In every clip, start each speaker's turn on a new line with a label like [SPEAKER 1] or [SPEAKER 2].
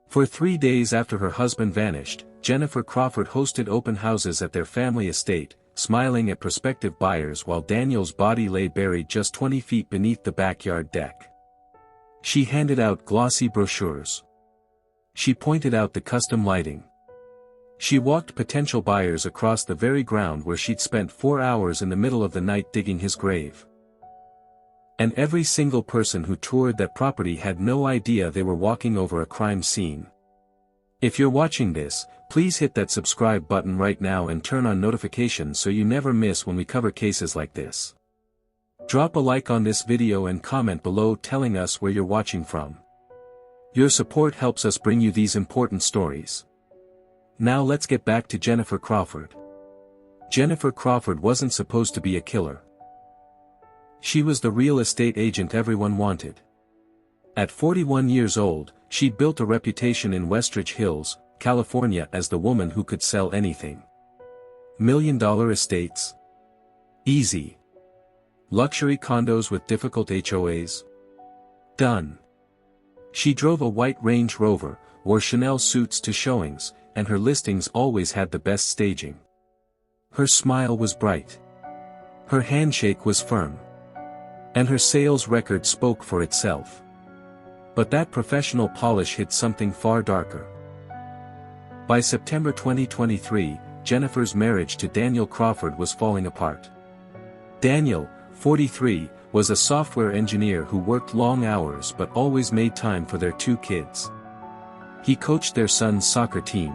[SPEAKER 1] For 3 days after her husband vanished, Jennifer Crawford hosted open houses at their family estate, smiling at prospective buyers while Daniel's body lay buried just 20 feet beneath the backyard deck. She handed out glossy brochures. She pointed out the custom lighting. She walked potential buyers across the very ground where she'd spent 4 hours in the middle of the night digging his grave. And every single person who toured that property had no idea they were walking over a crime scene. If you're watching this, please hit that subscribe button right now and turn on notifications so you never miss when we cover cases like this. Drop a like on this video and comment below telling us where you're watching from. Your support helps us bring you these important stories. Now let's get back to Jennifer Crawford. Jennifer Crawford wasn't supposed to be a killer. She was the real estate agent everyone wanted. At 41 years old, she'd built a reputation in Westridge Hills, California as the woman who could sell anything. Million-dollar estates? Easy. Luxury condos with difficult HOAs? Done. She drove a white Range Rover, wore Chanel suits to showings, and her listings always had the best staging. Her smile was bright. Her handshake was firm. And her sales record spoke for itself. But that professional polish hid something far darker. By September 2023, Jennifer's marriage to Daniel Crawford was falling apart. Daniel, 43, was a software engineer who worked long hours but always made time for their 2 kids. He coached their son's soccer team.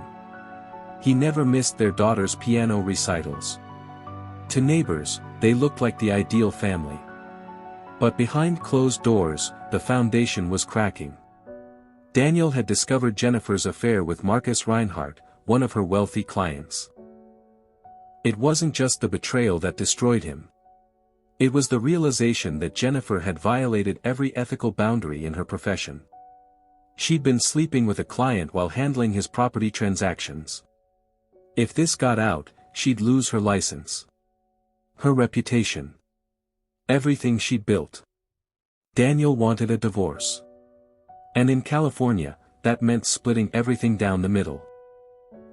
[SPEAKER 1] He never missed their daughter's piano recitals. To neighbors, they looked like the ideal family. But behind closed doors, the foundation was cracking. Daniel had discovered Jennifer's affair with Marcus Reinhardt, one of her wealthy clients. It wasn't just the betrayal that destroyed him. It was the realization that Jennifer had violated every ethical boundary in her profession. She'd been sleeping with a client while handling his property transactions. If this got out, she'd lose her license. Her reputation. Everything she'd built. Daniel wanted a divorce. And in California, that meant splitting everything down the middle.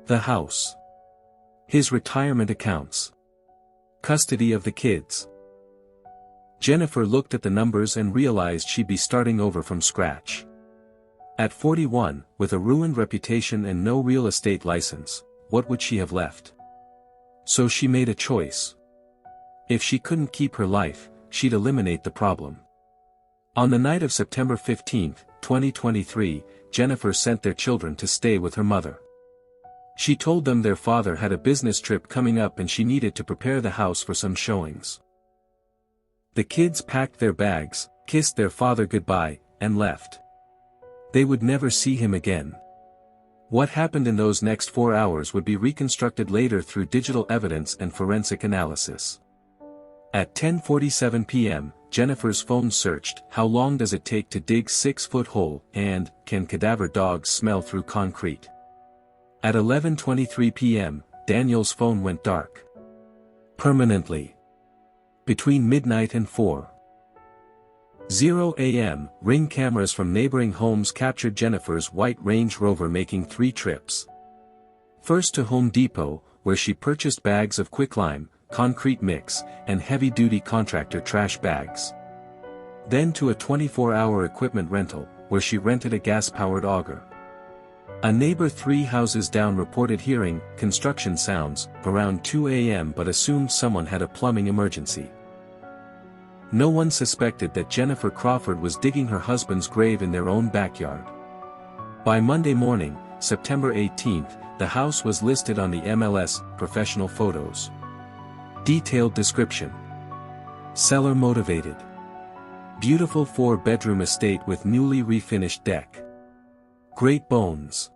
[SPEAKER 1] The house. His retirement accounts. Custody of the kids. Jennifer looked at the numbers and realized she'd be starting over from scratch. At 41, with a ruined reputation and no real estate license, what would she have left? So she made a choice. If she couldn't keep her life, she'd eliminate the problem. On the night of September 15, 2023, Jennifer sent their children to stay with her mother. She told them their father had a business trip coming up and she needed to prepare the house for some showings. The kids packed their bags, kissed their father goodbye, and left. They would never see him again. What happened in those next 4 hours would be reconstructed later through digital evidence and forensic analysis. At 10:47 p.m., Jennifer's phone searched, "How long does it take to dig 6-foot hole?" and "Can cadaver dogs smell through concrete?" At 11:23 p.m., Daniel's phone went dark. Permanently. Between midnight and 4:00 a.m., Ring cameras from neighboring homes captured Jennifer's white Range Rover making 3 trips. First to Home Depot, where she purchased bags of quicklime, concrete mix, and heavy-duty contractor trash bags. Then to a 24-hour equipment rental, where she rented a gas-powered auger. A neighbor 3 houses down reported hearing construction sounds around 2 a.m. but assumed someone had a plumbing emergency. No one suspected that Jennifer Crawford was digging her husband's grave in their own backyard. By Monday morning, September 18th, the house was listed on the MLS Professional Photos. Detailed description. Seller motivated. Beautiful 4-bedroom estate with newly refinished deck. Great bones.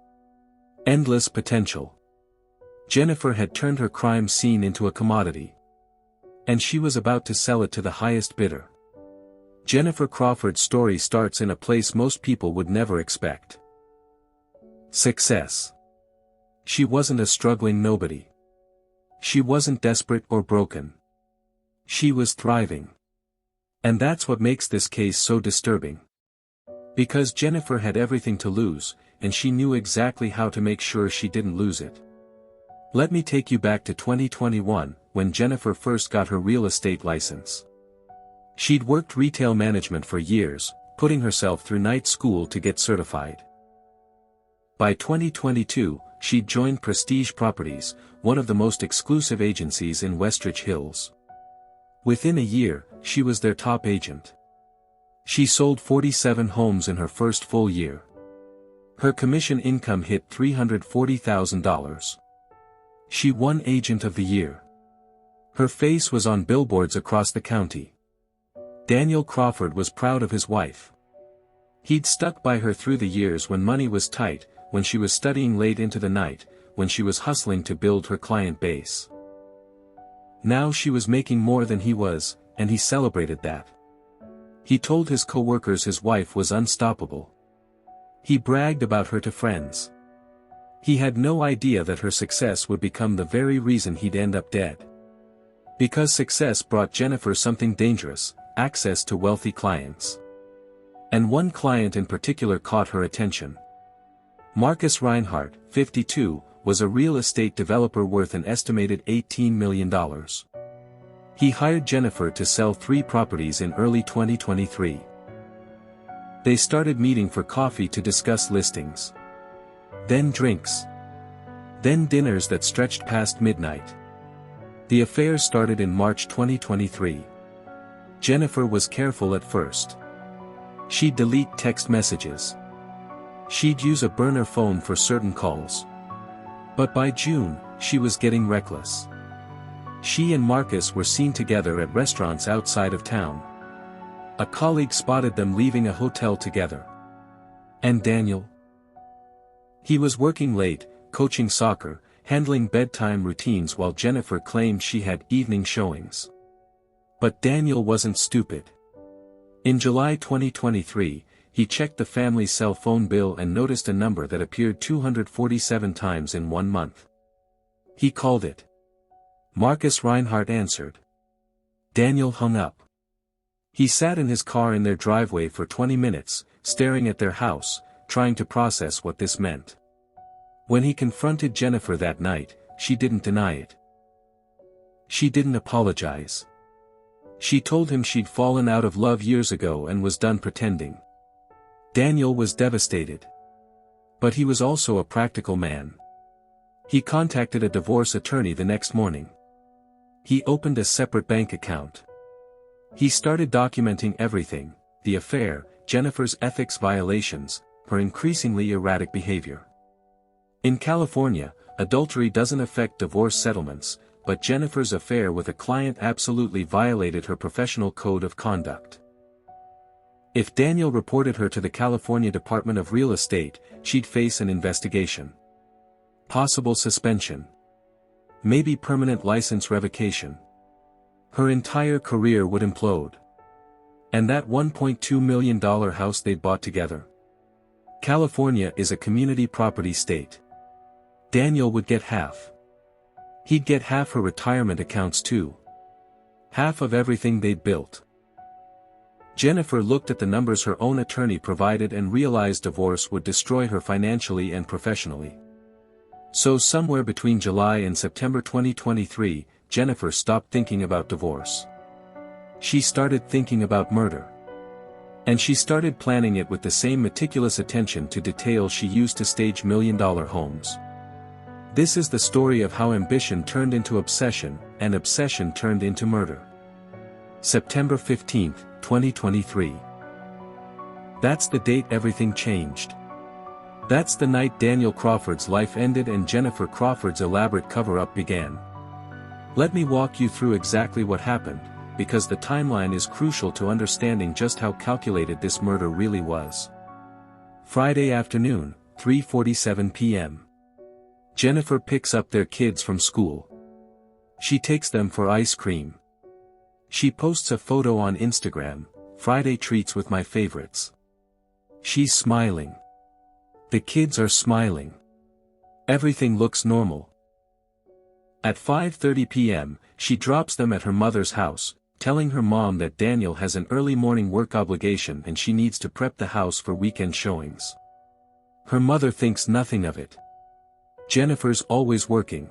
[SPEAKER 1] Endless potential. Jennifer had turned her crime scene into a commodity. And she was about to sell it to the highest bidder. Jennifer Crawford's story starts in a place most people would never expect. Success. She wasn't a struggling nobody. She wasn't desperate or broken. She was thriving. And that's what makes this case so disturbing. Because Jennifer had everything to lose, and she knew exactly how to make sure she didn't lose it. Let me take you back to 2021, when Jennifer first got her real estate license. She'd worked retail management for years, putting herself through night school to get certified. By 2022, she'd joined Prestige Properties, one of the most exclusive agencies in Westridge Hills. Within a year, she was their top agent. She sold 47 homes in her first full year. Her commission income hit $340,000. She won Agent of the Year. Her face was on billboards across the county. Daniel Crawford was proud of his wife. He'd stuck by her through the years when money was tight, when she was studying late into the night, when she was hustling to build her client base. Now she was making more than he was, and he celebrated that. He told his co-workers his wife was unstoppable. He bragged about her to friends. He had no idea that her success would become the very reason he'd end up dead. Because success brought Jennifer something dangerous, access to wealthy clients. And one client in particular caught her attention. Marcus Reinhardt, 52, was a real estate developer worth an estimated $18 million. He hired Jennifer to sell 3 properties in early 2023. They started meeting for coffee to discuss listings. Then drinks. Then dinners that stretched past midnight. The affair started in March 2023. Jennifer was careful at first. She'd delete text messages. She'd use a burner phone for certain calls. But by June, she was getting reckless. She and Marcus were seen together at restaurants outside of town. A colleague spotted them leaving a hotel together. And Daniel? He was working late, coaching soccer, handling bedtime routines while Jennifer claimed she had evening showings. But Daniel wasn't stupid. In July 2023, he checked the family's cell phone bill and noticed a number that appeared 247 times in 1 month. He called it. Marcus Reinhardt answered. Daniel hung up. He sat in his car in their driveway for 20 minutes, staring at their house, trying to process what this meant. When he confronted Jennifer that night, she didn't deny it. She didn't apologize. She told him she'd fallen out of love years ago and was done pretending. Daniel was devastated. But he was also a practical man. He contacted a divorce attorney the next morning. He opened a separate bank account. He started documenting everything: the affair, Jennifer's ethics violations, her increasingly erratic behavior. In California, adultery doesn't affect divorce settlements, but Jennifer's affair with a client absolutely violated her professional code of conduct. If Daniel reported her to the California Department of Real Estate, she'd face an investigation. Possible suspension. Maybe permanent license revocation. Her entire career would implode. And that $1.2 million house they'd bought together. California is a community property state. Daniel would get half. He'd get half her retirement accounts too. Half of everything they'd built. Jennifer looked at the numbers her own attorney provided and realized divorce would destroy her financially and professionally. So somewhere between July and September 2023, Jennifer stopped thinking about divorce. She started thinking about murder. And she started planning it with the same meticulous attention to detail she used to stage million-dollar homes. This is the story of how ambition turned into obsession, and obsession turned into murder. September 15, 2023. That's the date everything changed. That's the night Daniel Crawford's life ended and Jennifer Crawford's elaborate cover-up began. Let me walk you through exactly what happened, because the timeline is crucial to understanding just how calculated this murder really was. Friday afternoon, 3:47 p.m. Jennifer picks up their kids from school. She takes them for ice cream. She posts a photo on Instagram, Friday treats with my favorites. She's smiling. The kids are smiling. Everything looks normal. At 5:30 p.m., she drops them at her mother's house, telling her mom that Daniel has an early morning work obligation and she needs to prep the house for weekend showings. Her mother thinks nothing of it. Jennifer's always working.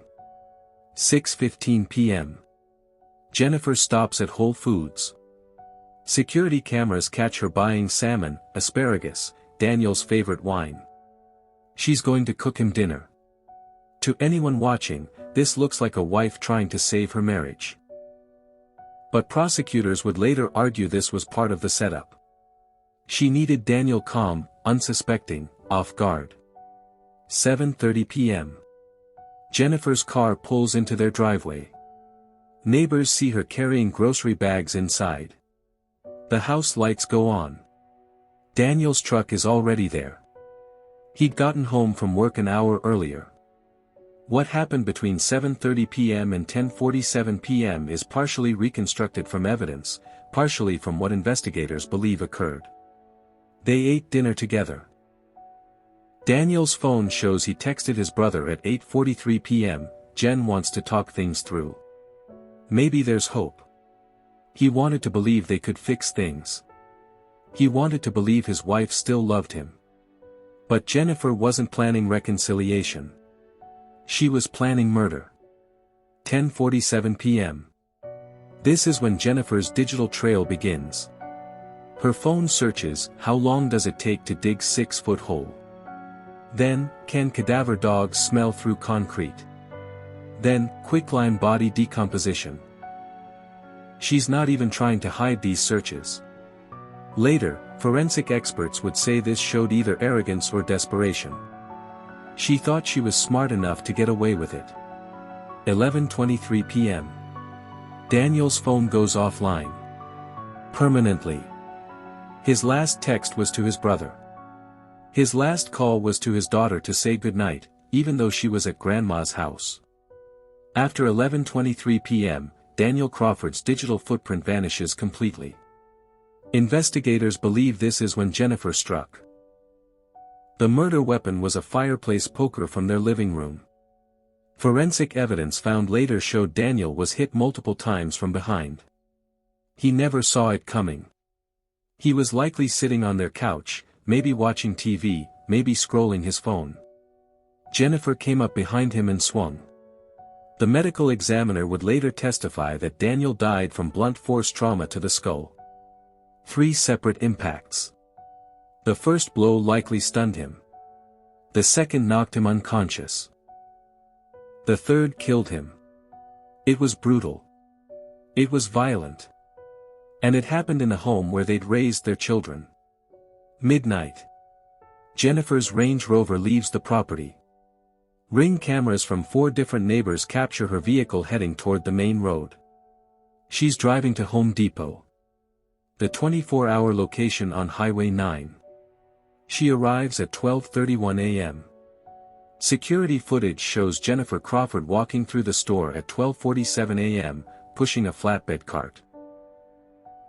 [SPEAKER 1] 6:15 p.m. Jennifer stops at Whole Foods. Security cameras catch her buying salmon, asparagus, Daniel's favorite wine. She's going to cook him dinner. To anyone watching, this looks like a wife trying to save her marriage. But prosecutors would later argue this was part of the setup. She needed Daniel calm, unsuspecting, off guard. 7:30 p.m. Jennifer's car pulls into their driveway. Neighbors see her carrying grocery bags inside. The house lights go on. Daniel's truck is already there. He'd gotten home from work an hour earlier. What happened between 7:30 p.m. and 10:47 p.m. is partially reconstructed from evidence, partially from what investigators believe occurred. They ate dinner together. Daniel's phone shows he texted his brother at 8:43 p.m., "Jen wants to talk things through. Maybe there's hope." He wanted to believe they could fix things. He wanted to believe his wife still loved him. But Jennifer wasn't planning reconciliation. She was planning murder. 10:47 p.m. This is when Jennifer's digital trail begins. Her phone searches, how long does it take to dig 6-foot hole? Then, can cadaver dogs smell through concrete? Then, quicklime body decomposition. She's not even trying to hide these searches. Later, forensic experts would say this showed either arrogance or desperation. She thought she was smart enough to get away with it. 11:23 p.m. Daniel's phone goes offline. Permanently. His last text was to his brother. His last call was to his daughter to say goodnight, even though she was at Grandma's house. After 11:23 p.m., Daniel Crawford's digital footprint vanishes completely. Investigators believe this is when Jennifer struck. The murder weapon was a fireplace poker from their living room. Forensic evidence found later showed Daniel was hit multiple times from behind. He never saw it coming. He was likely sitting on their couch, maybe watching TV, maybe scrolling his phone. Jennifer came up behind him and swung. The medical examiner would later testify that Daniel died from blunt force trauma to the skull. 3 separate impacts. The first blow likely stunned him. The second knocked him unconscious. The third killed him. It was brutal. It was violent. And it happened in a home where they'd raised their children. Midnight. Jennifer's Range Rover leaves the property. Ring cameras from 4 different neighbors capture her vehicle heading toward the main road. She's driving to Home Depot. The 24-hour location on Highway 9. She arrives at 12:31 a.m. Security footage shows Jennifer Crawford walking through the store at 12:47 a.m., pushing a flatbed cart.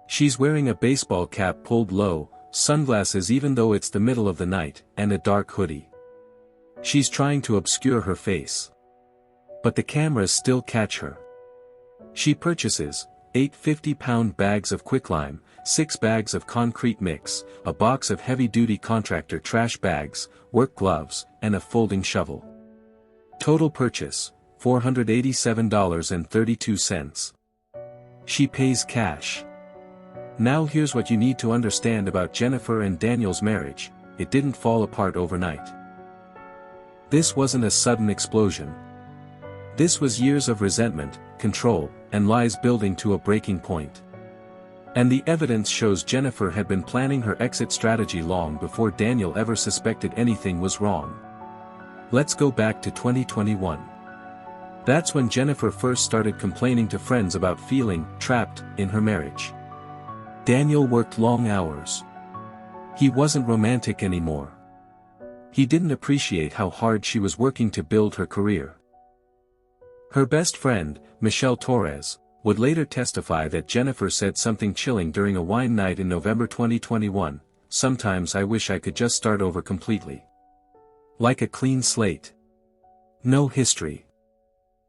[SPEAKER 1] She's wearing a baseball cap pulled low, sunglasses even though it's the middle of the night, and a dark hoodie. She's trying to obscure her face. But the cameras still catch her. She purchases 8 50-pound bags of quicklime, 6 bags of concrete mix, a box of heavy-duty contractor trash bags, work gloves, and a folding shovel. Total purchase, $487.32. She pays cash. Now here's what you need to understand about Jennifer and Daniel's marriage: it didn't fall apart overnight. This wasn't a sudden explosion. This was years of resentment, control, and lies building to a breaking point. And the evidence shows Jennifer had been planning her exit strategy long before Daniel ever suspected anything was wrong. Let's go back to 2021. That's when Jennifer first started complaining to friends about feeling trapped in her marriage. Daniel worked long hours. He wasn't romantic anymore. He didn't appreciate how hard she was working to build her career. Her best friend, Michelle Torres, would later testify that Jennifer said something chilling during a wine night in November 2021, "Sometimes I wish I could just start over completely. Like a clean slate. No history."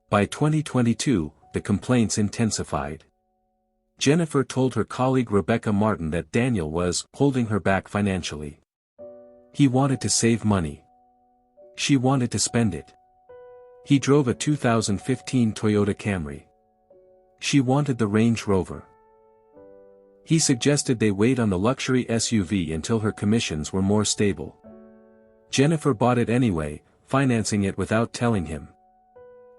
[SPEAKER 1] By 2022, the complaints intensified. Jennifer told her colleague Rebecca Martin that Daniel was holding her back financially. He wanted to save money. She wanted to spend it. He drove a 2015 Toyota Camry. She wanted the Range Rover. He suggested they wait on the luxury SUV until her commissions were more stable. Jennifer bought it anyway, financing it without telling him.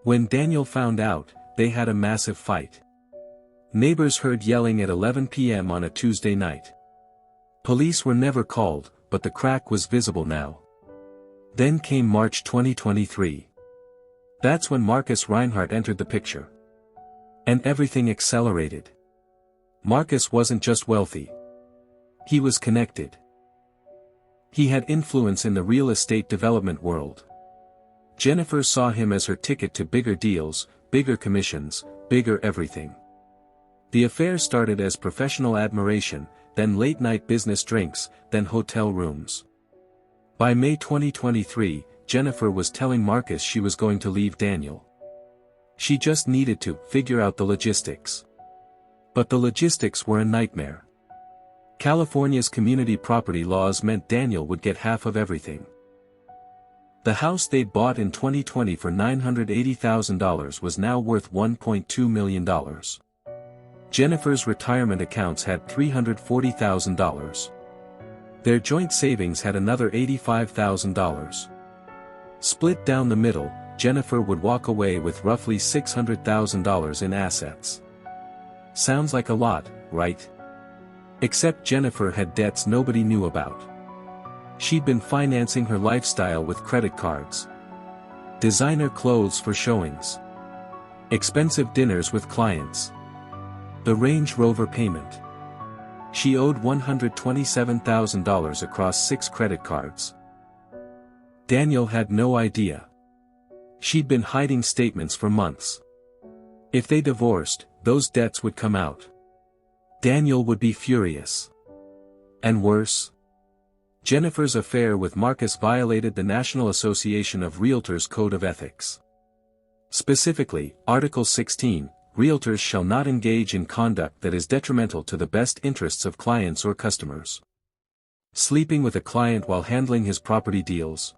[SPEAKER 1] When Daniel found out, they had a massive fight. Neighbors heard yelling at 11 p.m. on a Tuesday night. Police were never called, but the crack was visible now. Then came March 2023. That's when Marcus Reinhardt entered the picture. And everything accelerated. Marcus wasn't just wealthy. He was connected. He had influence in the real estate development world. Jennifer saw him as her ticket to bigger deals, bigger commissions, bigger everything. The affair started as professional admiration, then late-night business drinks, then hotel rooms. By May 2023, Jennifer was telling Marcus she was going to leave Daniel. She just needed to figure out the logistics. But the logistics were a nightmare. California's community property laws meant Daniel would get half of everything. The house they'd bought in 2020 for $980,000 was now worth $1.2 million. Jennifer's retirement accounts had $340,000. Their joint savings had another $85,000. Split down the middle, Jennifer would walk away with roughly $600,000 in assets. Sounds like a lot, right? Except Jennifer had debts nobody knew about. She'd been financing her lifestyle with credit cards. Designer clothes for showings. Expensive dinners with clients. The Range Rover payment. She owed $127,000 across 6 credit cards. Daniel had no idea. She'd been hiding statements for months. If they divorced, those debts would come out. Daniel would be furious. And worse? Jennifer's affair with Marcus violated the National Association of Realtors Code of Ethics. Specifically, Article 16, Realtors shall not engage in conduct that is detrimental to the best interests of clients or customers. Sleeping with a client while handling his property deals.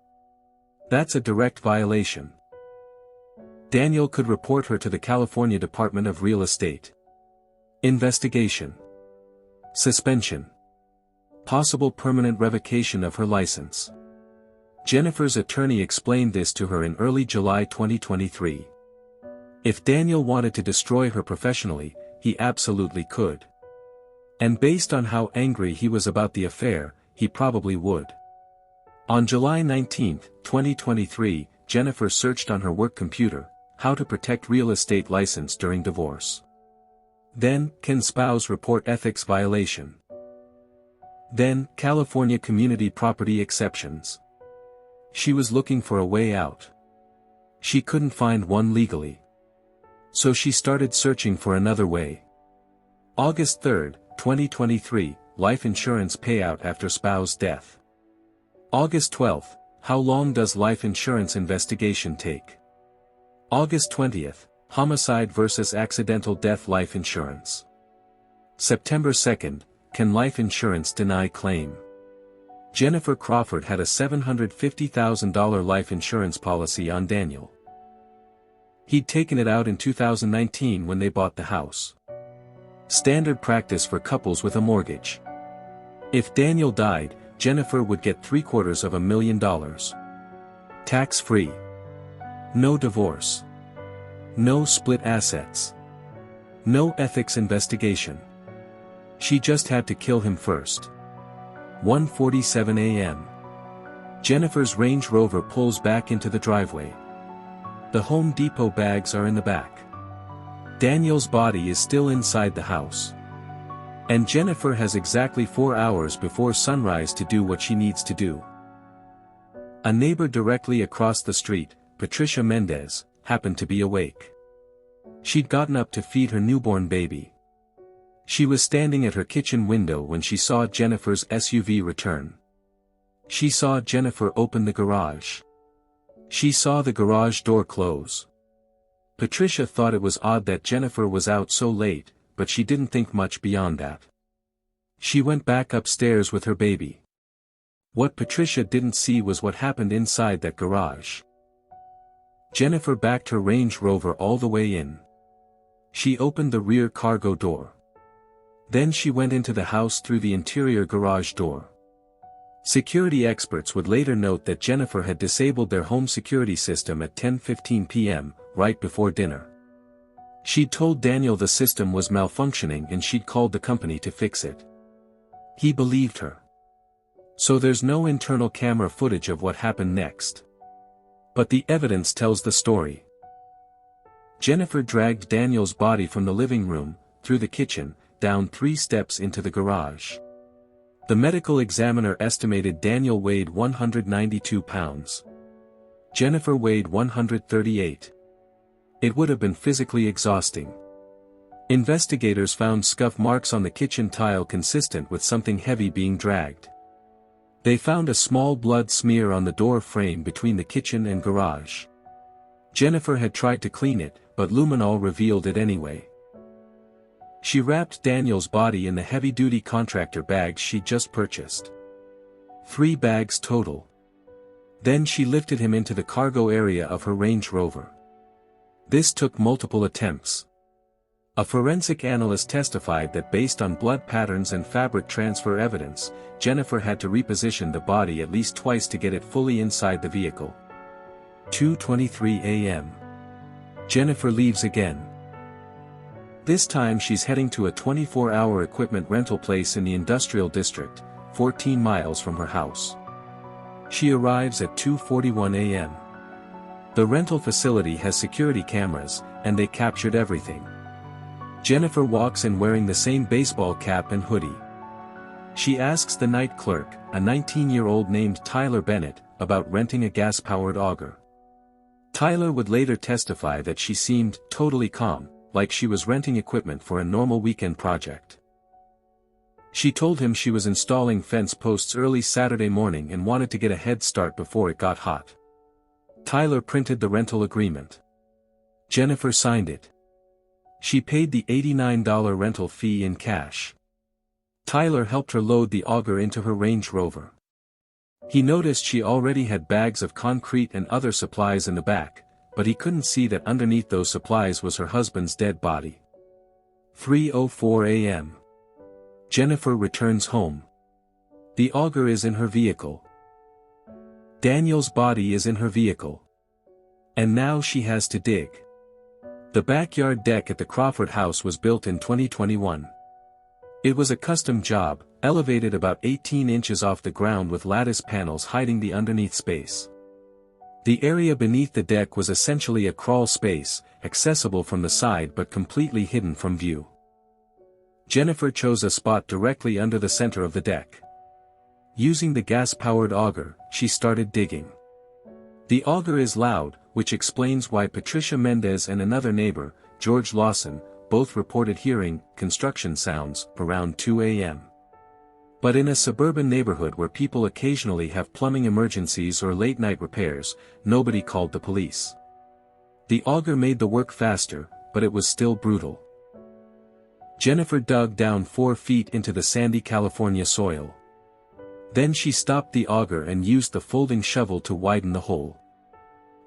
[SPEAKER 1] That's a direct violation. Daniel could report her to the California Department of Real Estate. Investigation. Suspension. Possible permanent revocation of her license. Jennifer's attorney explained this to her in early July 2023. If Daniel wanted to destroy her professionally, he absolutely could. And based on how angry he was about the affair, he probably would. On July 19, 2023, Jennifer searched on her work computer, how to protect real estate license during divorce. Then, can spouse report ethics violation? Then, California community property exceptions. She was looking for a way out. She couldn't find one legally. So she started searching for another way. August 3, 2023, life insurance payout after spouse death. August 12, how long does life insurance investigation take? August 20, homicide versus accidental death life insurance. September 2, can life insurance deny claim? Jennifer Crawford had a $750,000 life insurance policy on Daniel. He'd taken it out in 2019 when they bought the house. Standard practice for couples with a mortgage. If Daniel died, Jennifer would get $750,000. Tax-free. No divorce. No split assets. No ethics investigation. She just had to kill him first. 1:47 a.m. Jennifer's Range Rover pulls back into the driveway. The Home Depot bags are in the back. Daniel's body is still inside the house. And Jennifer has exactly 4 hours before sunrise to do what she needs to do. A neighbor directly across the street, Patricia Mendez, happened to be awake. She'd gotten up to feed her newborn baby. She was standing at her kitchen window when she saw Jennifer's SUV return. She saw Jennifer open the garage. She saw the garage door close. Patricia thought it was odd that Jennifer was out so late, but she didn't think much beyond that. She went back upstairs with her baby. What Patricia didn't see was what happened inside that garage. Jennifer backed her Range Rover all the way in. She opened the rear cargo door. Then she went into the house through the interior garage door. Security experts would later note that Jennifer had disabled their home security system at 10:15 p.m., right before dinner. She'd told Daniel the system was malfunctioning and she'd called the company to fix it. He believed her. So there's no internal camera footage of what happened next. But the evidence tells the story. Jennifer dragged Daniel's body from the living room, through the kitchen, down 3 steps into the garage. The medical examiner estimated Daniel weighed 192 pounds. Jennifer weighed 138. It would have been physically exhausting. Investigators found scuff marks on the kitchen tile consistent with something heavy being dragged. They found a small blood smear on the door frame between the kitchen and garage. Jennifer had tried to clean it, but luminol revealed it anyway. She wrapped Daniel's body in the heavy-duty contractor bags she'd just purchased. 3 bags total. Then she lifted him into the cargo area of her Range Rover. This took multiple attempts. A forensic analyst testified that based on blood patterns and fabric transfer evidence, Jennifer had to reposition the body at least twice to get it fully inside the vehicle. 2:23 a.m. Jennifer leaves again. This time she's heading to a 24-hour equipment rental place in the industrial district, 14 miles from her house. She arrives at 2:41 a.m. The rental facility has security cameras, and they captured everything. Jennifer walks in wearing the same baseball cap and hoodie. She asks the night clerk, a 19-year-old named Tyler Bennett, about renting a gas-powered auger. Tyler would later testify that she seemed totally calm, like she was renting equipment for a normal weekend project. She told him she was installing fence posts early Saturday morning and wanted to get a head start before it got hot. Tyler printed the rental agreement. Jennifer signed it. She paid the $89 rental fee in cash. Tyler helped her load the auger into her Range Rover. He noticed she already had bags of concrete and other supplies in the back, but he couldn't see that underneath those supplies was her husband's dead body. 3:04 a.m. Jennifer returns home. The auger is in her vehicle. Daniel's body is in her vehicle. And now she has to dig. The backyard deck at the Crawford house was built in 2021. It was a custom job, elevated about 18 inches off the ground with lattice panels hiding the underneath space. The area beneath the deck was essentially a crawl space, accessible from the side but completely hidden from view. Jennifer chose a spot directly under the center of the deck. Using the gas-powered auger, she started digging. The auger is loud, which explains why Patricia Mendez and another neighbor, George Lawson, both reported hearing construction sounds around 2 a.m. But in a suburban neighborhood where people occasionally have plumbing emergencies or late-night repairs, nobody called the police. The auger made the work faster, but it was still brutal. Jennifer dug down 4 feet into the sandy California soil. Then she stopped the auger and used the folding shovel to widen the hole.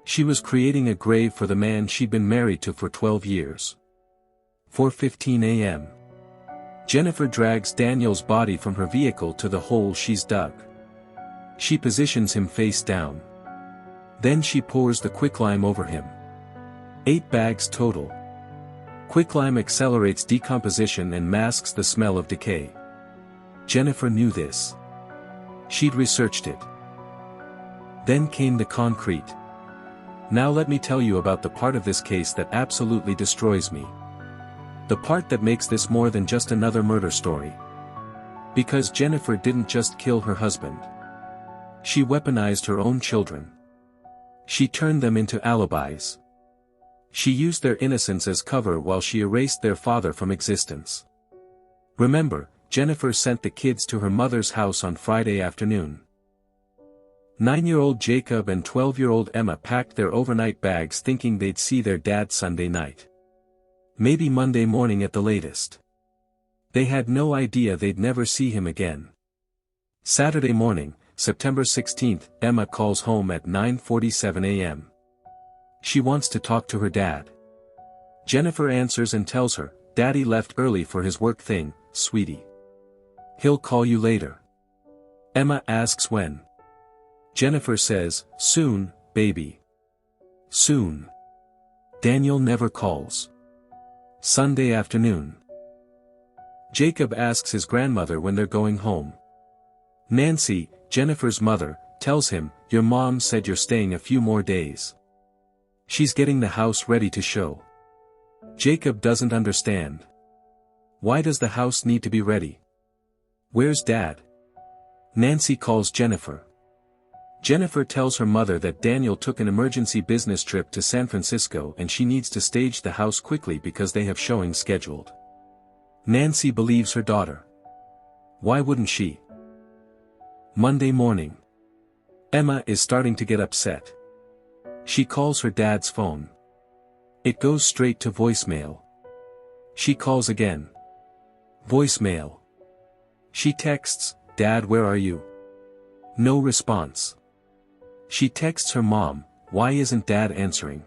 [SPEAKER 1] She was creating a grave for the man she'd been married to for 12 years. 4:15 a.m. Jennifer drags Daniel's body from her vehicle to the hole she's dug. She positions him face down. Then she pours the quicklime over him. 8 bags total. Quicklime accelerates decomposition and masks the smell of decay. Jennifer knew this. She'd researched it. Then came the concrete. Now let me tell you about the part of this case that absolutely destroys me. The part that makes this more than just another murder story. Because Jennifer didn't just kill her husband. She weaponized her own children. She turned them into alibis. She used their innocence as cover while she erased their father from existence. Remember, Jennifer sent the kids to her mother's house on Friday afternoon. 9-year-old Jacob and 12-year-old Emma packed their overnight bags thinking they'd see their dad Sunday night. Maybe Monday morning at the latest. They had no idea they'd never see him again. Saturday morning, September 16, Emma calls home at 9:47 a.m. She wants to talk to her dad. Jennifer answers and tells her, "Daddy left early for his work thing, sweetie. He'll call you later." Emma asks when. Jennifer says, "Soon, baby. Soon." Daniel never calls. Sunday afternoon. Jacob asks his grandmother when they're going home. Nancy, Jennifer's mother, tells him, "Your mom said you're staying a few more days. She's getting the house ready to show." Jacob doesn't understand. Why does the house need to be ready? Where's Dad? Nancy calls Jennifer. Jennifer tells her mother that Daniel took an emergency business trip to San Francisco and she needs to stage the house quickly because they have showings scheduled. Nancy believes her daughter. Why wouldn't she? Monday morning. Emma is starting to get upset. She calls her dad's phone. It goes straight to voicemail. She calls again. Voicemail. She texts, "Dad, where are you?" No response. She texts her mom, "Why isn't Dad answering?"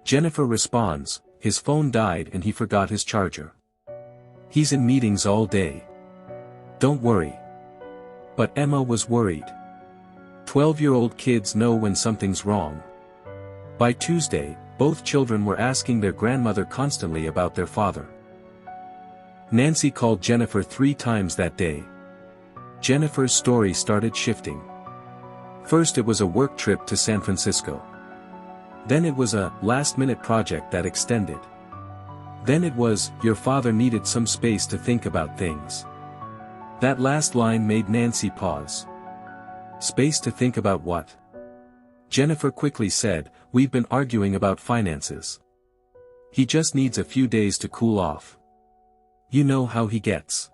[SPEAKER 1] Jennifer responds, "His phone died and he forgot his charger. He's in meetings all day. Don't worry." But Emma was worried. 12-year-old kids know when something's wrong. By Tuesday, both children were asking their grandmother constantly about their father. Nancy called Jennifer 3 times that day. Jennifer's story started shifting. First it was a work trip to San Francisco. Then it was a last-minute project that extended. Then it was, your father needed some space to think about things. That last line made Nancy pause. Space to think about what? Jennifer quickly said, "We've been arguing about finances. He just needs a few days to cool off. You know how he gets."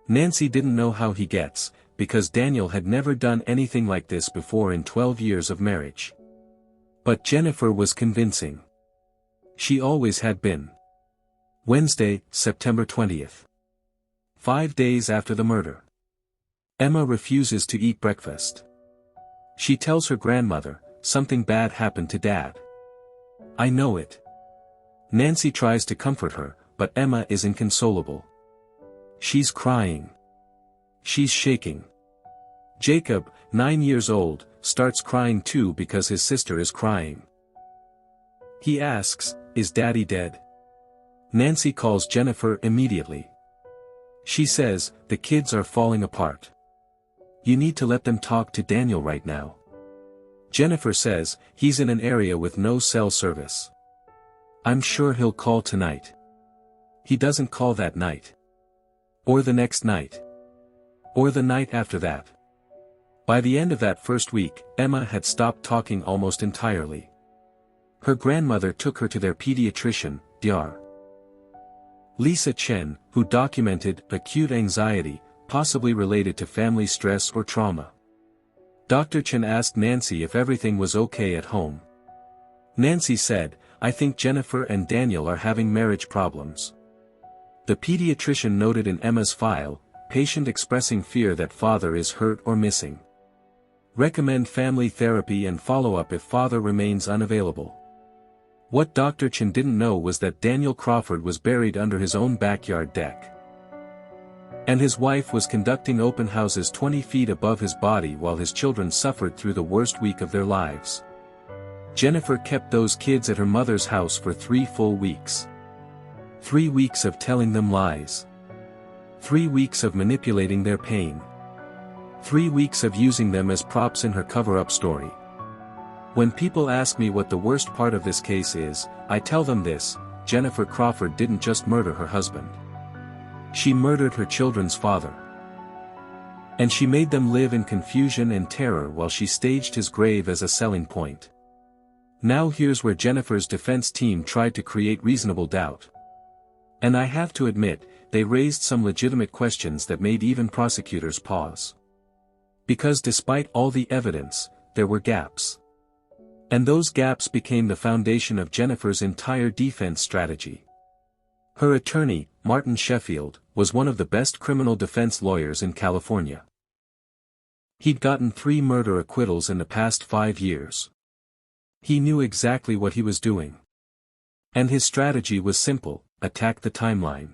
[SPEAKER 1] Nancy didn't know how he gets, because Daniel had never done anything like this before in 12 years of marriage. But Jennifer was convincing. She always had been. Wednesday, September 20th. 5 days after the murder. Emma refuses to eat breakfast. She tells her grandmother, "Something bad happened to Dad." "I know it." Nancy tries to comfort her, but Emma is inconsolable. She's crying. She's shaking. Jacob, 9 years old, starts crying too because his sister is crying. He asks, "Is Daddy dead?" Nancy calls Jennifer immediately. She says, "The kids are falling apart. You need to let them talk to Daniel right now." Jennifer says, "He's in an area with no cell service. I'm sure he'll call tonight." He doesn't call that night. Or the next night. Or the night after that. By the end of that first week, Emma had stopped talking almost entirely. Her grandmother took her to their pediatrician, Dr. Lisa Chen, who documented acute anxiety, possibly related to family stress or trauma. Dr. Chen asked Nancy if everything was okay at home. Nancy said, "I think Jennifer and Daniel are having marriage problems." The pediatrician noted in Emma's file, "Patient expressing fear that father is hurt or missing. Recommend family therapy and follow-up if father remains unavailable." What Dr. Chen didn't know was that Daniel Crawford was buried under his own backyard deck. And his wife was conducting open houses 20 feet above his body while his children suffered through the worst week of their lives. Jennifer kept those kids at her mother's house for 3 full weeks. 3 weeks of telling them lies. 3 weeks of manipulating their pain. 3 weeks of using them as props in her cover-up story. When people ask me what the worst part of this case is, I tell them this: Jennifer Crawford didn't just murder her husband. She murdered her children's father. And she made them live in confusion and terror while she staged his grave as a selling point. Now here's where Jennifer's defense team tried to create reasonable doubt. And I have to admit, they raised some legitimate questions that made even prosecutors pause. Because despite all the evidence, there were gaps. And those gaps became the foundation of Jennifer's entire defense strategy. Her attorney, Martin Sheffield, was one of the best criminal defense lawyers in California. He'd gotten 3 murder acquittals in the past 5 years. He knew exactly what he was doing. And his strategy was simple: attack the timeline.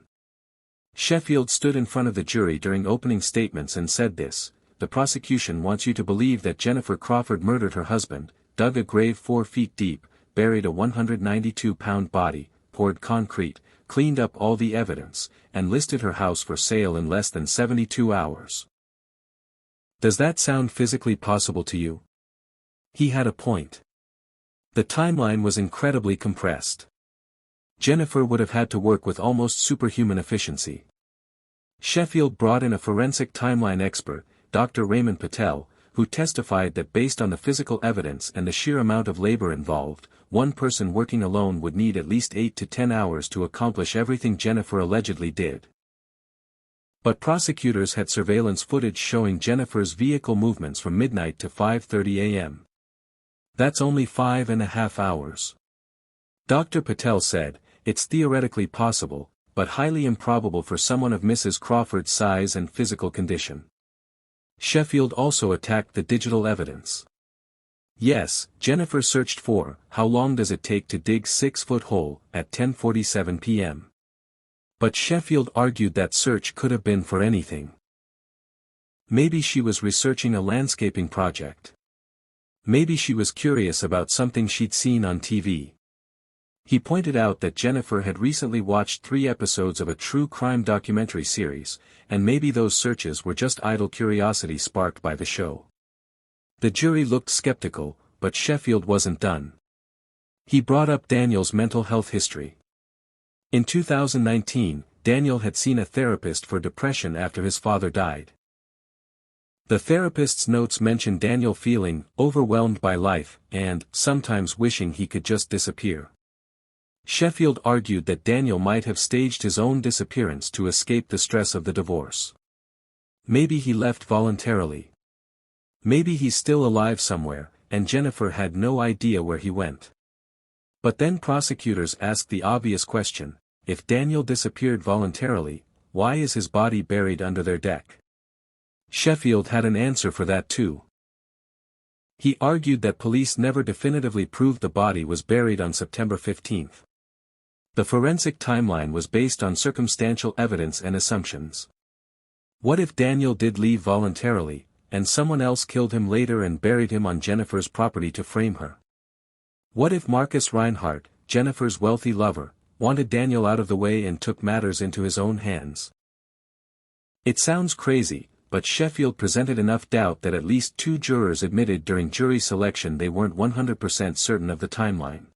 [SPEAKER 1] Sheffield stood in front of the jury during opening statements and said this: "The prosecution wants you to believe that Jennifer Crawford murdered her husband, dug a grave 4 feet deep, buried a 192-pound body, poured concrete, cleaned up all the evidence, and listed her house for sale in less than 72 hours. Does that sound physically possible to you?" He had a point. The timeline was incredibly compressed. Jennifer would have had to work with almost superhuman efficiency. Sheffield brought in a forensic timeline expert, Dr. Raymond Patel, who testified that based on the physical evidence and the sheer amount of labor involved, one person working alone would need at least 8 to 10 hours to accomplish everything Jennifer allegedly did. But prosecutors had surveillance footage showing Jennifer's vehicle movements from midnight to 5:30 a.m. That's only 5.5 hours. Dr. Patel said, "It's theoretically possible, but highly improbable for someone of Mrs. Crawford's size and physical condition." Sheffield also attacked the digital evidence. Yes, Jennifer searched for "How long does it take to dig 6-foot hole" at 10:47 p.m. But Sheffield argued that search could have been for anything. Maybe she was researching a landscaping project. Maybe she was curious about something she'd seen on TV. He pointed out that Jennifer had recently watched 3 episodes of a true crime documentary series, and maybe those searches were just idle curiosity sparked by the show. The jury looked skeptical, but Sheffield wasn't done. He brought up Daniel's mental health history. In 2019, Daniel had seen a therapist for depression after his father died. The therapist's notes mentioned Daniel feeling overwhelmed by life and sometimes wishing he could just disappear. Sheffield argued that Daniel might have staged his own disappearance to escape the stress of the divorce. Maybe he left voluntarily. Maybe he's still alive somewhere, and Jennifer had no idea where he went. But then prosecutors asked the obvious question: if Daniel disappeared voluntarily, why is his body buried under their deck? Sheffield had an answer for that too. He argued that police never definitively proved the body was buried on September 15. The forensic timeline was based on circumstantial evidence and assumptions. What if Daniel did leave voluntarily, and someone else killed him later and buried him on Jennifer's property to frame her? What if Marcus Reinhardt, Jennifer's wealthy lover, wanted Daniel out of the way and took matters into his own hands? It sounds crazy, but Sheffield presented enough doubt that at least 2 jurors admitted during jury selection they weren't 100% certain of the timeline.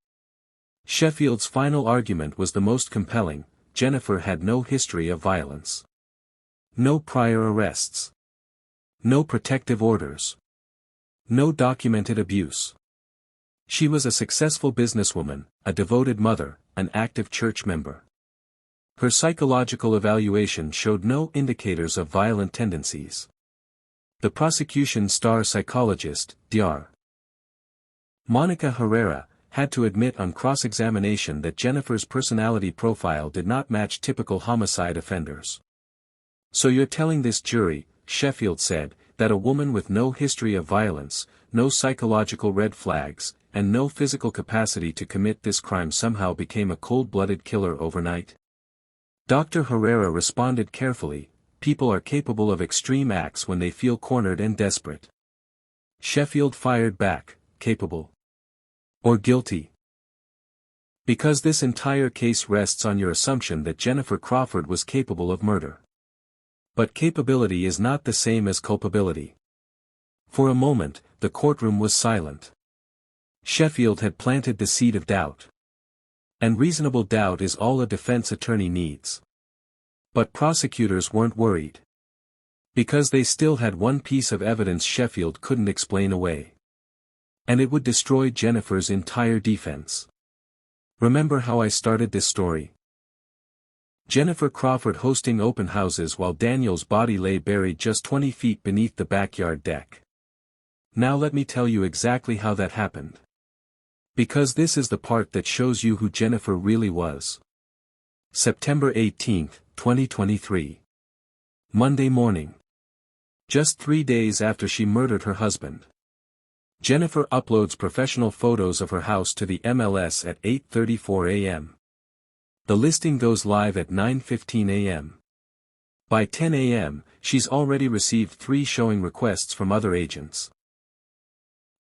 [SPEAKER 1] Sheffield's final argument was the most compelling: Jennifer had no history of violence. No prior arrests. No protective orders. No documented abuse. She was a successful businesswoman, a devoted mother, an active church member. Her psychological evaluation showed no indicators of violent tendencies. The prosecution's star psychologist, Dr. Monica Herrera, had to admit on cross-examination that Jennifer's personality profile did not match typical homicide offenders. "So you're telling this jury," Sheffield said, "that a woman with no history of violence, no psychological red flags, and no physical capacity to commit this crime somehow became a cold-blooded killer overnight?" Dr. Herrera responded carefully: "People are capable of extreme acts when they feel cornered and desperate." Sheffield fired back: "Capable? Or guilty? Because this entire case rests on your assumption that Jennifer Crawford was capable of murder. But capability is not the same as culpability." For a moment, the courtroom was silent. Sheffield had planted the seed of doubt. And reasonable doubt is all a defense attorney needs. But prosecutors weren't worried. Because they still had one piece of evidence Sheffield couldn't explain away. And it would destroy Jennifer's entire defense. Remember how I started this story? Jennifer Crawford hosting open houses while Daniel's body lay buried just 20 feet beneath the backyard deck. Now let me tell you exactly how that happened. Because this is the part that shows you who Jennifer really was. September 18, 2023. Monday morning. Just 3 days after she murdered her husband. Jennifer uploads professional photos of her house to the MLS at 8:34 a.m. The listing goes live at 9:15 a.m. By 10 a.m., she's already received 3 showing requests from other agents.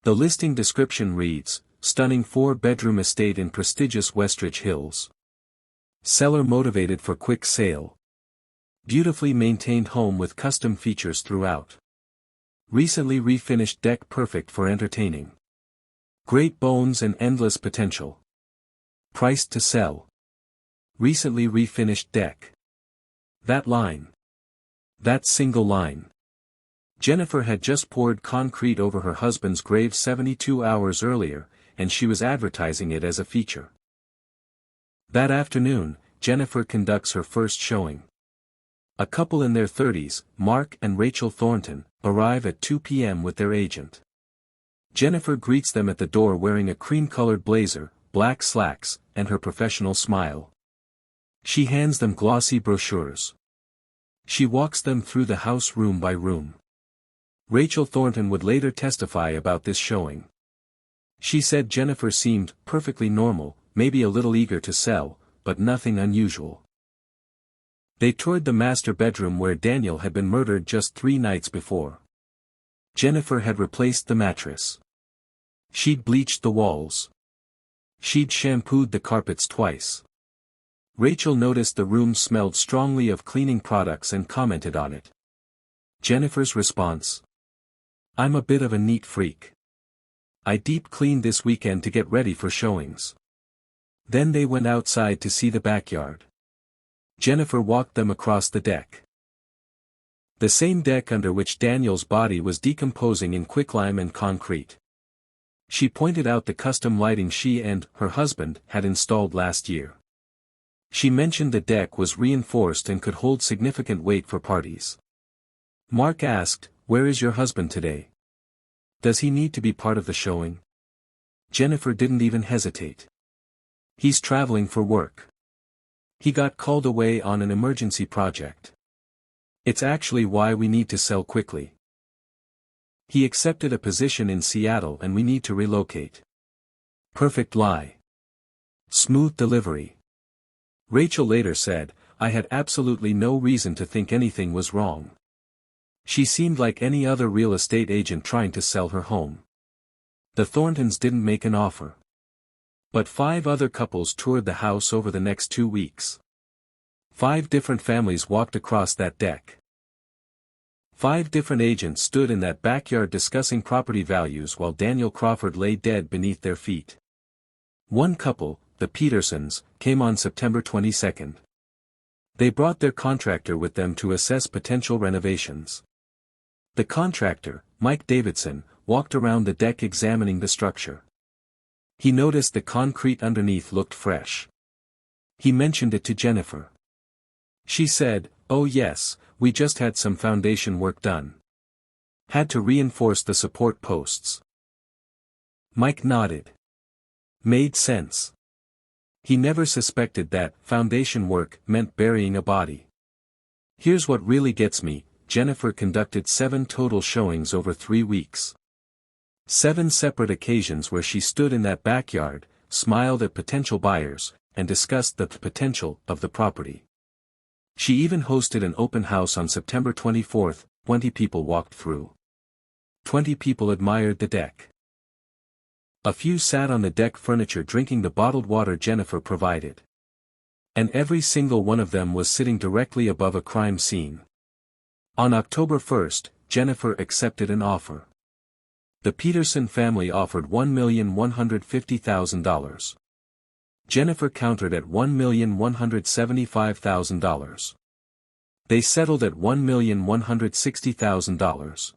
[SPEAKER 1] The listing description reads, stunning 4-bedroom estate in prestigious Westridge Hills. Seller motivated for quick sale. Beautifully maintained home with custom features throughout. Recently refinished deck perfect for entertaining. Great bones and endless potential. Priced to sell. Recently refinished deck. That line. That single line. Jennifer had just poured concrete over her husband's grave 72 hours earlier, and she was advertising it as a feature. That afternoon, Jennifer conducts her first showing. A couple in their 30s, Mark and Rachel Thornton, arrive at 2 p.m. with their agent. Jennifer greets them at the door wearing a cream-colored blazer, black slacks, and her professional smile. She hands them glossy brochures. She walks them through the house room by room. Rachel Thornton would later testify about this showing. She said Jennifer seemed perfectly normal, maybe a little eager to sell, but nothing unusual. They toured the master bedroom where Daniel had been murdered just 3 nights before. Jennifer had replaced the mattress. She'd bleached the walls. She'd shampooed the carpets twice. Rachel noticed the room smelled strongly of cleaning products and commented on it. Jennifer's response? I'm a bit of a neat freak. I deep cleaned this weekend to get ready for showings. Then they went outside to see the backyard. Jennifer walked them across the deck. The same deck under which Daniel's body was decomposing in quicklime and concrete. She pointed out the custom lighting she and her husband had installed last year. She mentioned the deck was reinforced and could hold significant weight for parties. Mark asked, "Where is your husband today? Does he need to be part of the showing?" Jennifer didn't even hesitate. He's traveling for work. He got called away on an emergency project. It's actually why we need to sell quickly. He accepted a position in Seattle and we need to relocate. Perfect lie. Smooth delivery. Rachel later said, I had absolutely no reason to think anything was wrong. She seemed like any other real estate agent trying to sell her home. The Thorntons didn't make an offer. But 5 other couples toured the house over the next 2 weeks. 5 different families walked across that deck. 5 different agents stood in that backyard discussing property values while Daniel Crawford lay dead beneath their feet. One couple, the Petersons, came on September 22. They brought their contractor with them to assess potential renovations. The contractor, Mike Davidson, walked around the deck examining the structure. He noticed the concrete underneath looked fresh. He mentioned it to Jennifer. She said, "Oh yes, we just had some foundation work done. Had to reinforce the support posts." Mike nodded. Made sense. He never suspected that foundation work meant burying a body. Here's what really gets me, Jennifer conducted 7 total showings over 3 weeks. 7 separate occasions where she stood in that backyard, smiled at potential buyers, and discussed the potential of the property. She even hosted an open house on September 24. 20 people walked through. 20 people admired the deck. A few sat on the deck furniture drinking the bottled water Jennifer provided. And every single one of them was sitting directly above a crime scene. On October 1, Jennifer accepted an offer. The Peterson family offered $1,150,000. Jennifer countered at $1,175,000. They settled at $1,160,000.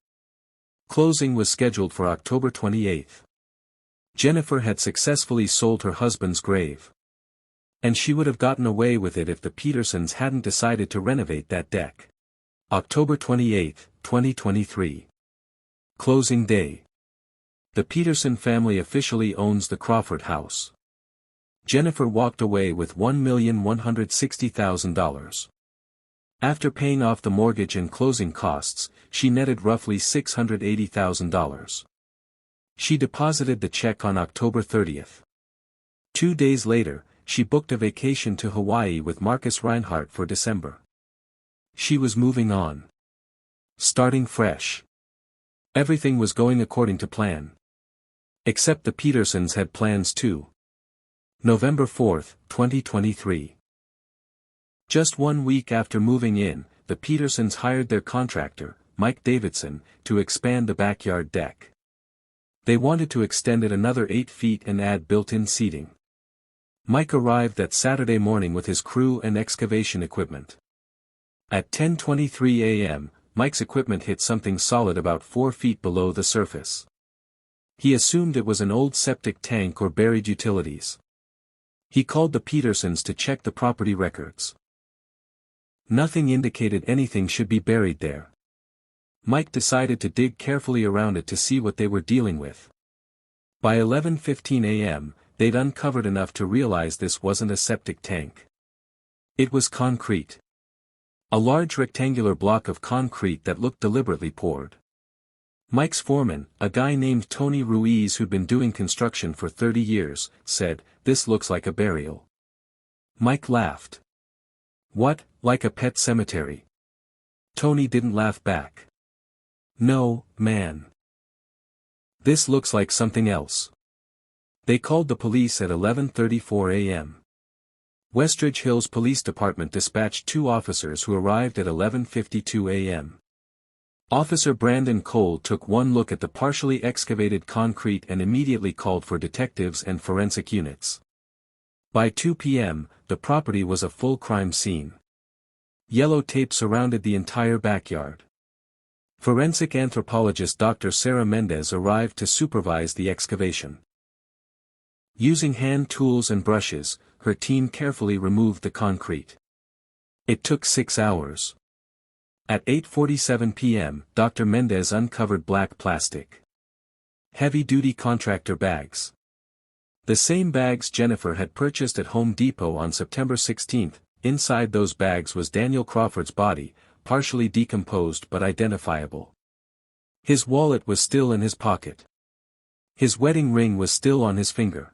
[SPEAKER 1] Closing was scheduled for October 28. Jennifer had successfully sold her husband's grave. And she would have gotten away with it if the Petersons hadn't decided to renovate that deck. October 28, 2023. Closing day. The Peterson family officially owns the Crawford house. Jennifer walked away with $1,160,000. After paying off the mortgage and closing costs, she netted roughly $680,000. She deposited the check on October 30th. 2 days later, she booked a vacation to Hawaii with Marcus Reinhardt for December. She was moving on. Starting fresh. Everything was going according to plan. Except the Petersons had plans too. November 4, 2023. Just 1 week after moving in, the Petersons hired their contractor, Mike Davidson, to expand the backyard deck. They wanted to extend it another 8 feet and add built-in seating. Mike arrived that Saturday morning with his crew and excavation equipment. At 10:23 a.m., Mike's equipment hit something solid about 4 feet below the surface. He assumed it was an old septic tank or buried utilities. He called the Petersons to check the property records. Nothing indicated anything should be buried there. Mike decided to dig carefully around it to see what they were dealing with. By 11:15 a.m., they'd uncovered enough to realize this wasn't a septic tank. It was concrete. A large rectangular block of concrete that looked deliberately poured. Mike's foreman, a guy named Tony Ruiz who'd been doing construction for 30 years, said, "This looks like a burial." Mike laughed. "What, like a pet cemetery?" Tony didn't laugh back. "No, man. This looks like something else." They called the police at 11:34 a.m. Westridge Hills Police Department dispatched 2 officers who arrived at 11:52 a.m. Officer Brandon Cole took one look at the partially excavated concrete and immediately called for detectives and forensic units. By 2 p.m., the property was a full crime scene. Yellow tape surrounded the entire backyard. Forensic anthropologist Dr. Sarah Mendez arrived to supervise the excavation. Using hand tools and brushes, her team carefully removed the concrete. It took 6 hours. At 8:47 p.m., Dr. Mendez uncovered black plastic. Heavy-duty contractor bags. The same bags Jennifer had purchased at Home Depot on September 16. Inside those bags was Daniel Crawford's body, partially decomposed but identifiable. His wallet was still in his pocket. His wedding ring was still on his finger.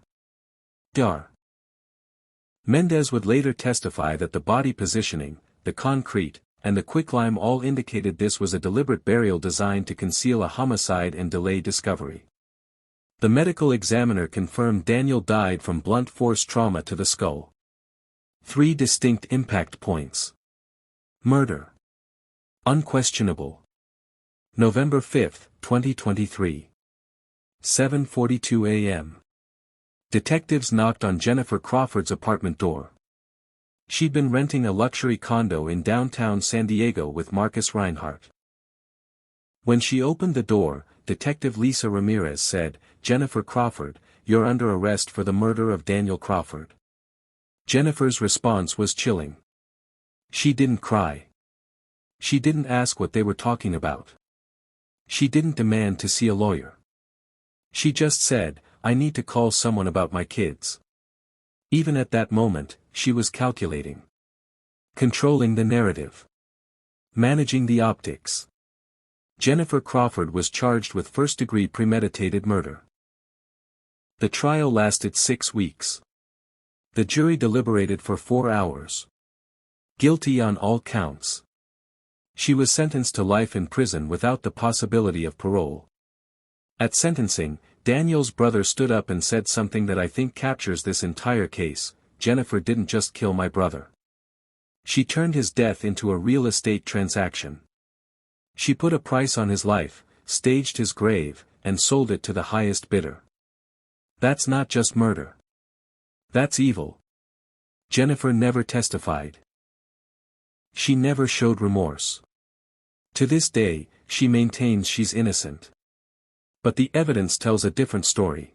[SPEAKER 1] Mendez would later testify that the body positioning, the concrete, and the quicklime all indicated this was a deliberate burial designed to conceal a homicide and delay discovery. The medical examiner confirmed Daniel died from blunt force trauma to the skull. 3 distinct impact points. Murder. Unquestionable. November 5, 2023. 7:42 a.m. Detectives knocked on Jennifer Crawford's apartment door. She'd been renting a luxury condo in downtown San Diego with Marcus Reinhardt. When she opened the door, Detective Lisa Ramirez said, "Jennifer Crawford, you're under arrest for the murder of Daniel Crawford." Jennifer's response was chilling. She didn't cry. She didn't ask what they were talking about. She didn't demand to see a lawyer. She just said, "I need to call someone about my kids." Even at that moment, she was calculating. Controlling the narrative. Managing the optics. Jennifer Crawford was charged with first-degree premeditated murder. The trial lasted 6 weeks. The jury deliberated for 4 hours. Guilty on all counts. She was sentenced to life in prison without the possibility of parole. At sentencing, Daniel's brother stood up and said something that I think captures this entire case: "Jennifer didn't just kill my brother. She turned his death into a real estate transaction. She put a price on his life, staged his grave, and sold it to the highest bidder. That's not just murder. That's evil." Jennifer never testified. She never showed remorse. To this day, she maintains she's innocent. But the evidence tells a different story.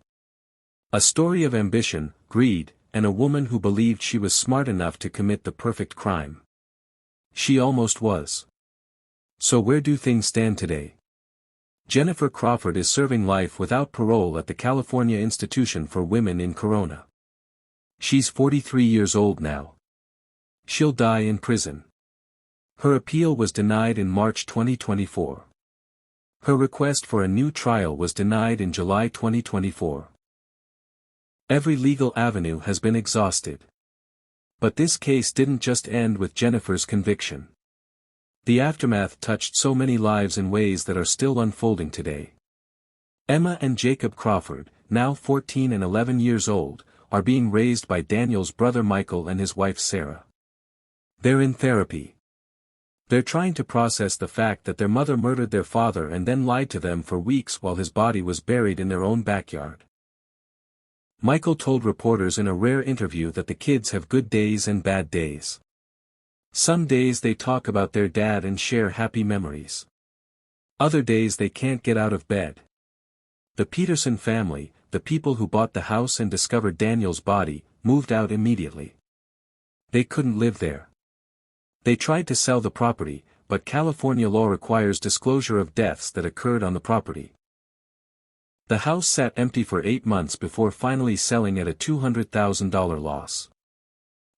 [SPEAKER 1] A story of ambition, greed, and a woman who believed she was smart enough to commit the perfect crime. She almost was. So where do things stand today? Jennifer Crawford is serving life without parole at the California Institution for Women in Corona. She's 43 years old now. She'll die in prison. Her appeal was denied in March 2024. Her request for a new trial was denied in July 2024. Every legal avenue has been exhausted. But this case didn't just end with Jennifer's conviction. The aftermath touched so many lives in ways that are still unfolding today. Emma and Jacob Crawford, now 14 and 11 years old, are being raised by Daniel's brother Michael and his wife Sarah. They're in therapy. They're trying to process the fact that their mother murdered their father and then lied to them for weeks while his body was buried in their own backyard. Michael told reporters in a rare interview that the kids have good days and bad days. Some days they talk about their dad and share happy memories. Other days they can't get out of bed. The Peterson family, the people who bought the house and discovered Daniel's body, moved out immediately. They couldn't live there. They tried to sell the property, but California law requires disclosure of deaths that occurred on the property. The house sat empty for 8 months before finally selling at a $200,000 loss.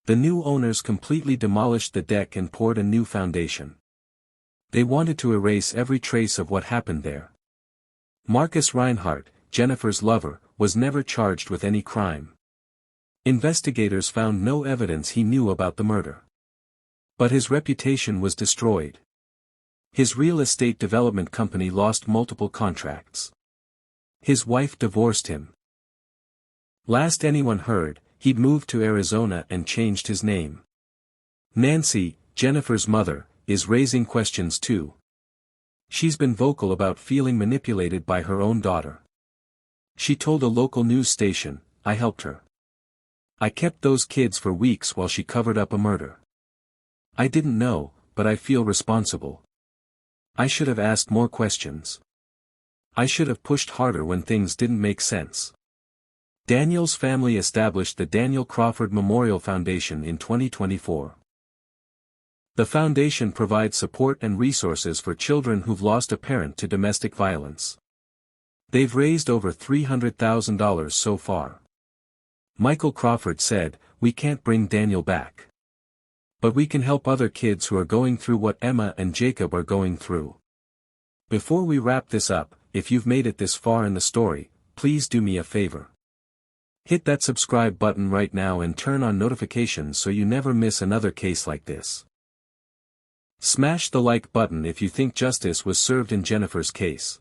[SPEAKER 1] The new owners completely demolished the deck and poured a new foundation. They wanted to erase every trace of what happened there. Marcus Reinhardt, Jennifer's lover, was never charged with any crime. Investigators found no evidence he knew about the murder. But his reputation was destroyed. His real estate development company lost multiple contracts. His wife divorced him. Last anyone heard, he'd moved to Arizona and changed his name. Nancy, Jennifer's mother, is raising questions too. She's been vocal about feeling manipulated by her own daughter. She told a local news station, "I helped her. I kept those kids for weeks while she covered up a murder. I didn't know, but I feel responsible. I should have asked more questions. I should have pushed harder when things didn't make sense." Daniel's family established the Daniel Crawford Memorial Foundation in 2024. The foundation provides support and resources for children who've lost a parent to domestic violence. They've raised over $300,000 so far. Michael Crawford said, "We can't bring Daniel back. But we can help other kids who are going through what Emma and Jacob are going through." Before we wrap this up, if you've made it this far in the story, please do me a favor. Hit that subscribe button right now and turn on notifications so you never miss another case like this. Smash the like button if you think justice was served in Jennifer's case.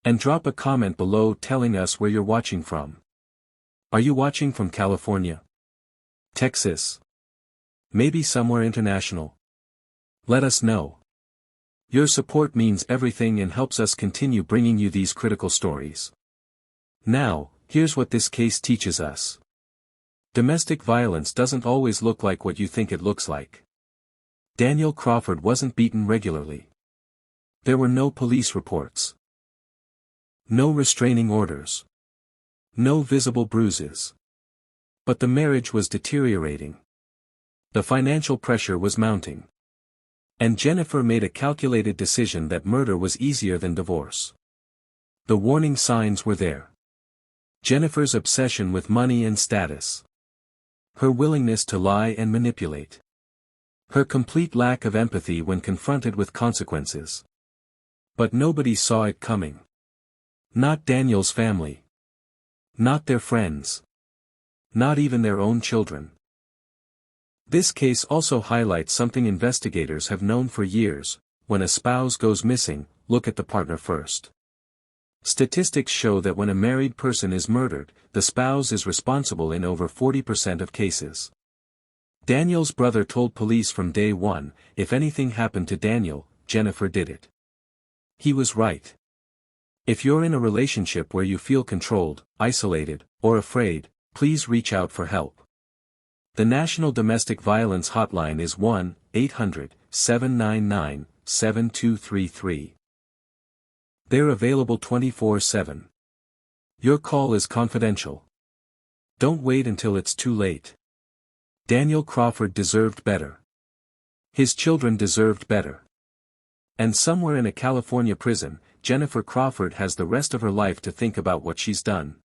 [SPEAKER 1] And drop a comment below telling us where you're watching from. Are you watching from California? Texas? Maybe somewhere international? Let us know. Your support means everything and helps us continue bringing you these critical stories. Now, here's what this case teaches us. Domestic violence doesn't always look like what you think it looks like. Daniel Crawford wasn't beaten regularly. There were no police reports. No restraining orders. No visible bruises. But the marriage was deteriorating. The financial pressure was mounting. And Jennifer made a calculated decision that murder was easier than divorce. The warning signs were there. Jennifer's obsession with money and status. Her willingness to lie and manipulate. Her complete lack of empathy when confronted with consequences. But nobody saw it coming. Not Daniel's family. Not their friends. Not even their own children. This case also highlights something investigators have known for years: when a spouse goes missing, look at the partner first. Statistics show that when a married person is murdered, the spouse is responsible in over 40% of cases. Daniel's brother told police from day one, if anything happened to Daniel, Jennifer did it. He was right. If you're in a relationship where you feel controlled, isolated, or afraid, please reach out for help. The National Domestic Violence Hotline is 1-800-799-7233. They're available 24/7. Your call is confidential. Don't wait until it's too late. Daniel Crawford deserved better. His children deserved better. And somewhere in a California prison, Jennifer Crawford has the rest of her life to think about what she's done.